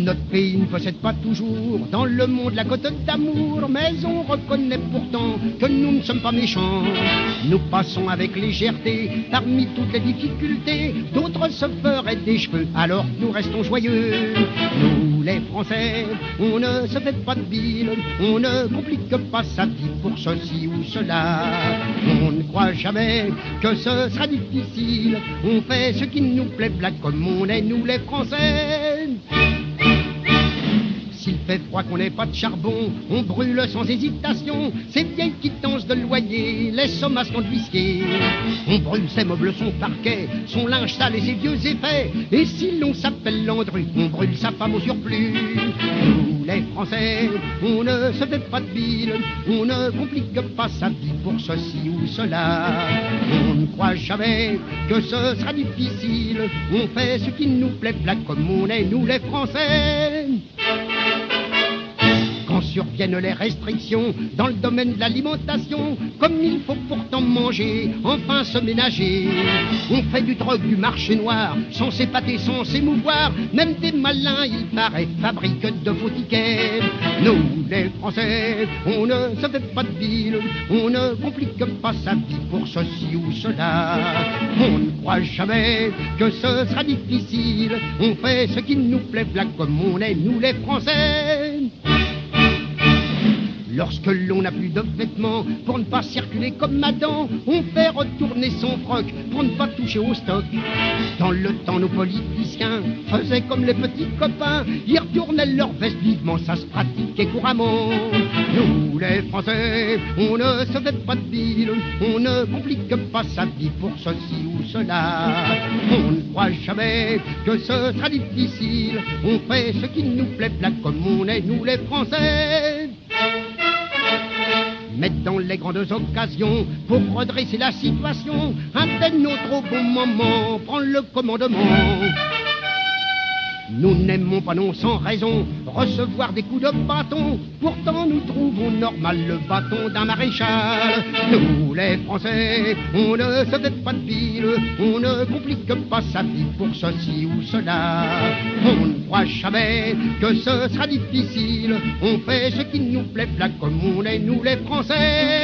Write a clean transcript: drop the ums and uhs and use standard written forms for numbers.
Notre pays ne possède pas toujours dans le monde la cote d'amour, mais on reconnaît pourtant que nous ne sommes pas méchants. Nous passons avec légèreté parmi toutes les difficultés, d'autres se feraient des cheveux alors que nous restons joyeux. Nous les Français, on ne se fait pas de bile, on ne complique pas sa vie pour ceci ou cela. On ne croit jamais que ce sera difficile, on fait ce qui nous plaît, là comme on est nous les Français. S'il fait froid qu'on n'ait pas de charbon, on brûle sans hésitation ces vieilles quittances de loyer, les sommations de l'huissier. On brûle ses meubles, son parquet, son linge sale et ses vieux effets. Et si l'on s'appelle Landru, on brûle sa femme au surplus. Nous les Français, on ne se fait pas de bile, on ne complique pas sa vie pour ceci ou cela. On ne croit jamais que ce sera difficile, on fait ce qui nous plaît, là comme on est nous les Français. Quand surviennent les restrictions dans le domaine de l'alimentation, comme il faut pourtant manger, enfin se ménager, on fait du drogue, du marché noir, sans s'épater, sans s'émouvoir, même des malins, il paraît, fabriquent de faux tickets. Nous, les Français, on ne se fait pas de bile, on ne complique pas sa vie pour ceci ou cela. On ne croit jamais que ce sera difficile, on fait ce qui nous plaît, là comme on est, nous les Français. Lorsque l'on n'a plus de vêtements pour ne pas circuler comme Adam, on fait retourner son froc pour ne pas toucher au stock. Dans le temps, nos politiciens faisaient comme les petits copains, ils retournaient leur veste vivement, ça se pratiquait couramment. Nous, les Français, on ne se fait pas de bile, on ne complique pas sa vie pour ceci ou cela. On ne croit jamais que ce sera difficile, on fait ce qui nous plaît, là comme on est, nous les Français. Mais dans les grandes occasions, pour redresser la situation, un tel autre au bon moment prend le commandement. Nous n'aimons pas, non sans raison, recevoir des coups de bâton. Pourtant nous trouvons normal le bâton d'un maréchal. Nous les Français, on ne se fait pas de bile, on ne complique pas sa vie pour ceci ou cela. On ne croit jamais que ce sera difficile, on fait ce qui nous plaît, là comme on est nous les Français.